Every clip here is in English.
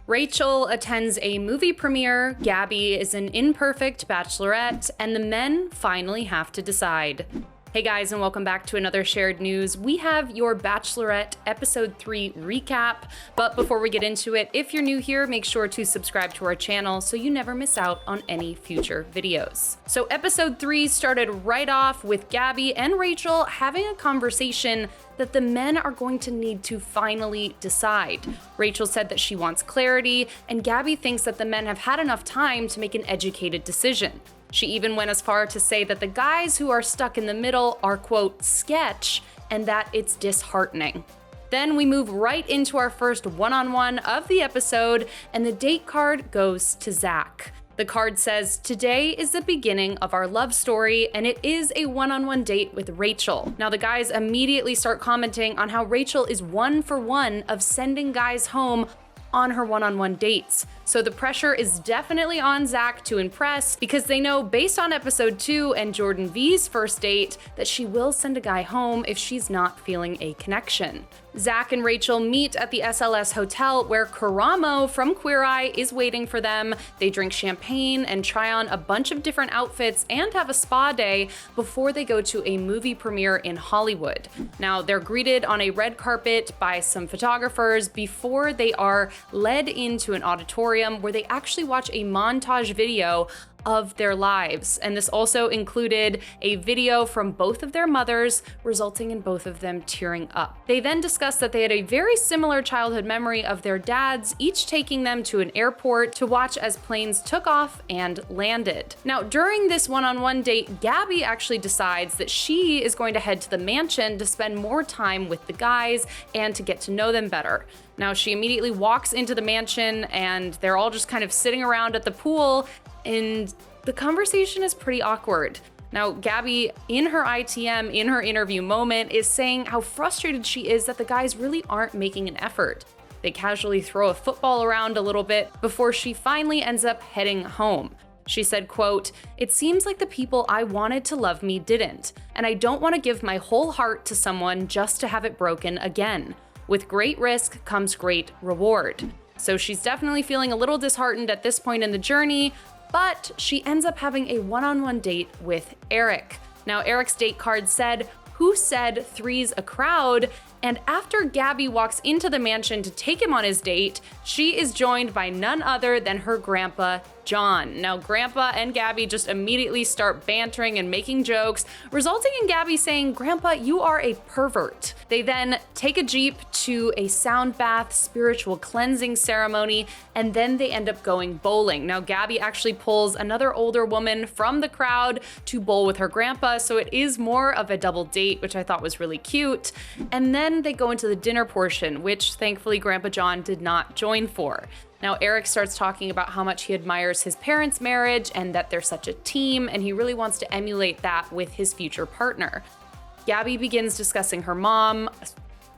Rachel attends a movie premiere, Gabby is an imperfect bachelorette, and the men finally have to decide. Hey guys, and welcome back to another Shared News. We have your Bachelorette episode 3 recap, but before we get into it, if you're new here, make sure to subscribe to our channel so you never miss out on any future videos. So episode 3 started right off with Gabby and Rachel having a conversation that the men are going to need to finally decide. Rachel said that she wants clarity, and Gabby thinks that the men have had enough time to make an educated decision. She even went as far to say that the guys who are stuck in the middle are, quote, sketch, and that it's disheartening. Then we move right into our first one-on-one of the episode, and the date card goes to Zach. The card says, "Today is the beginning of our love story, and it is a one-on-one date with Rachel." Now the guys immediately start commenting on how Rachel is 1 for 1 of sending guys home on her one-on-one dates. So the pressure is definitely on Zach to impress, because they know based on episode 2 and Jordan V's first date that she will send a guy home if she's not feeling a connection. Zach and Rachel meet at the SLS hotel where Karamo from Queer Eye is waiting for them. They drink champagne and try on a bunch of different outfits and have a spa day before they go to a movie premiere in Hollywood. Now they're greeted on a red carpet by some photographers before they are led into an auditorium where they actually watch a montage video of their lives. And this also included a video from both of their mothers, resulting in both of them tearing up. They then discussed that they had a very similar childhood memory of their dads, each taking them to an airport to watch as planes took off and landed. Now, during this one-on-one date, Gabby actually decides that she is going to head to the mansion to spend more time with the guys and to get to know them better. Now, she immediately walks into the mansion and they're all just kind of sitting around at the pool, and the conversation is pretty awkward. Now, Gabby, in her ITM, in her interview moment, is saying how frustrated she is that the guys really aren't making an effort. They casually throw a football around a little bit before she finally ends up heading home. She said, quote, "It seems like the people I wanted to love me didn't, and I don't want to give my whole heart to someone just to have it broken again. With great risk comes great reward." So she's definitely feeling a little disheartened at this point in the journey, but she ends up having a one-on-one date with Eric. Now, Eric's date card said, "Who said three's a crowd?" And after Gabby walks into the mansion to take him on his date, she is joined by none other than her grandpa, John. Now, Grandpa and Gabby just immediately start bantering and making jokes, resulting in Gabby saying, "Grandpa, you are a pervert." They then take a Jeep to a sound bath spiritual cleansing ceremony, and then they end up going bowling. Now, Gabby actually pulls another older woman from the crowd to bowl with her grandpa, so it is more of a double date, which I thought was really cute. And then they go into the dinner portion, which thankfully Grandpa John did not join for. Now, Eric starts talking about how much he admires his parents' marriage and that they're such a team, and he really wants to emulate that with his future partner. Gabby begins discussing her mom,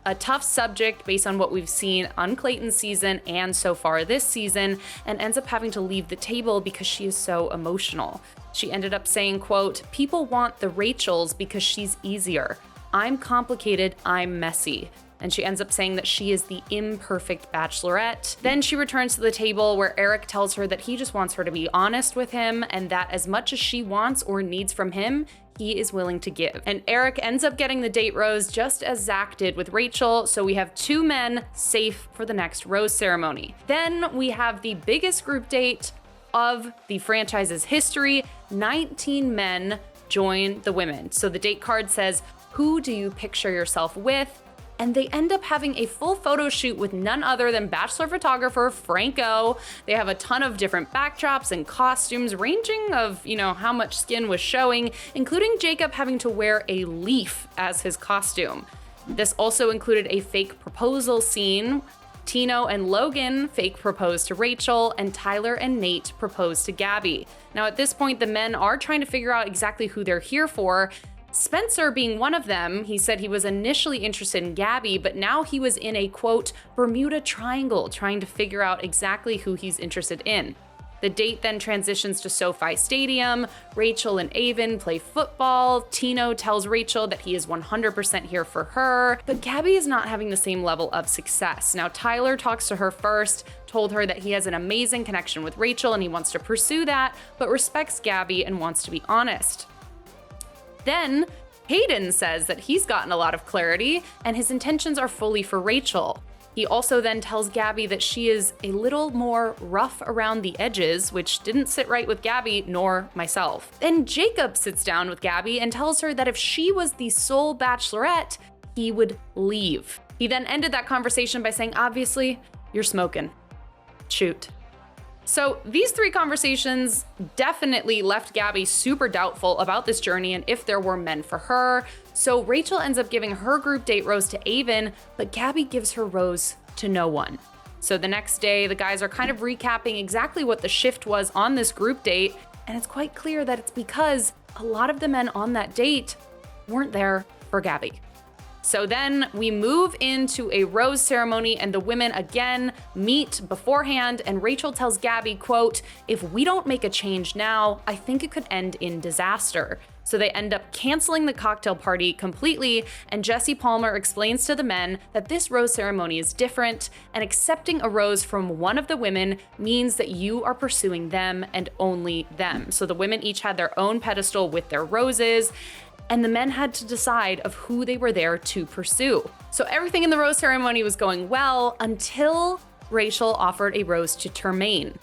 a tough subject based on what we've seen on Clayton's season and so far this season, and ends up having to leave the table because she is so emotional. She ended up saying, quote, "People want the Rachels because she's easier. I'm complicated, I'm messy." And she ends up saying that she is the imperfect bachelorette. Then she returns to the table where Eric tells her that he just wants her to be honest with him and that as much as she wants or needs from him, he is willing to give. And Eric ends up getting the date rose just as Zach did with Rachel, so we have 2 men safe for the next rose ceremony. Then we have the biggest group date of the franchise's history. 19 men join the women. So the date card says, "Who do you picture yourself with?" And they end up having a full photo shoot with none other than Bachelor photographer Franco. They have a ton of different backdrops and costumes ranging of, how much skin was showing, including Jacob having to wear a leaf as his costume. This also included a fake proposal scene. Tino and Logan fake proposed to Rachel, and Tyler and Nate proposed to Gabby. Now at this point, the men are trying to figure out exactly who they're here for. Spencer being one of them. He said he was initially interested in Gabby, but now he was in a, quote, Bermuda Triangle, trying to figure out exactly who he's interested in. The date then transitions to SoFi Stadium. Rachel and Avon play football. Tino tells Rachel that he is 100% here for her, but Gabby is not having the same level of success. Now, Tyler talks to her first, told her that he has an amazing connection with Rachel and he wants to pursue that, but respects Gabby and wants to be honest. Then Hayden says that he's gotten a lot of clarity and his intentions are fully for Rachel. He also then tells Gabby that she is a little more rough around the edges, which didn't sit right with Gabby nor myself. Then Jacob sits down with Gabby and tells her that if she was the sole Bachelorette, he would leave. He then ended that conversation by saying, obviously, you're smoking. Shoot. So these three conversations definitely left Gabby super doubtful about this journey and if there were men for her. So Rachel ends up giving her group date rose to Avon, but Gabby gives her rose to no one. So the next day, the guys are kind of recapping exactly what the shift was on this group date, and it's quite clear that it's because a lot of the men on that date weren't there for Gabby. So then we move into a rose ceremony and the women again meet beforehand, and Rachel tells Gabby, quote, "If we don't make a change now, I think it could end in disaster." So they end up canceling the cocktail party completely, and Jesse Palmer explains to the men that this rose ceremony is different, and accepting a rose from one of the women means that you are pursuing them and only them. So the women each had their own pedestal with their roses, and the men had to decide of who they were there to pursue. So everything in the rose ceremony was going well until Rachel offered a rose to Termaine.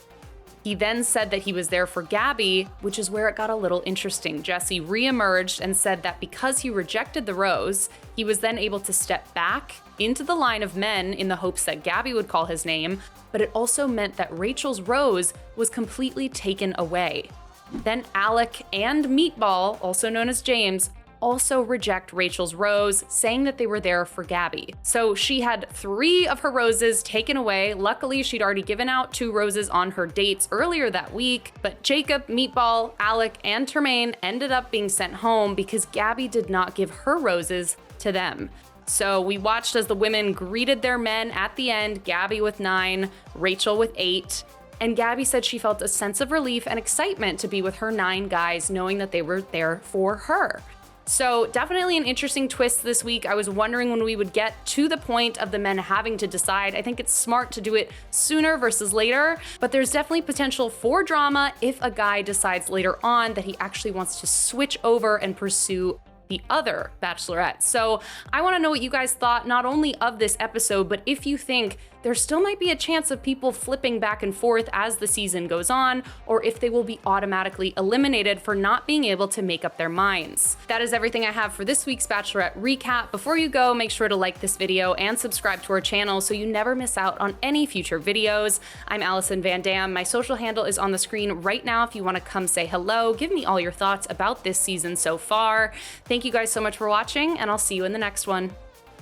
He then said that he was there for Gabby, which is where it got a little interesting. Jesse reemerged and said that because he rejected the rose, he was then able to step back into the line of men in the hopes that Gabby would call his name, but it also meant that Rachel's rose was completely taken away. Then Alec and Meatball, also known as James, also reject Rachel's rose, saying that they were there for Gabby. So she had 3 of her roses taken away. Luckily, she'd already given out 2 roses on her dates earlier that week, but Jacob, Meatball, Alec, and Termaine ended up being sent home because Gabby did not give her roses to them. So we watched as the women greeted their men at the end, Gabby with 9, Rachel with 8. And Gabby said she felt a sense of relief and excitement to be with her 9 guys, knowing that they were there for her. So definitely an interesting twist this week. I was wondering when we would get to the point of the men having to decide. I think it's smart to do it sooner versus later, but there's definitely potential for drama if a guy decides later on that he actually wants to switch over and pursue the other Bachelorette. So I want to know what you guys thought, not only of this episode, but if you think there still might be a chance of people flipping back and forth as the season goes on, or if they will be automatically eliminated for not being able to make up their minds. That is everything I have for this week's Bachelorette recap. Before you go, make sure to like this video and subscribe to our channel so you never miss out on any future videos. I'm Allison Van Dam. My social handle is on the screen right now if you want to come say hello, give me all your thoughts about this season so far. Thank you guys so much for watching, and I'll see you in the next one.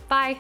Bye.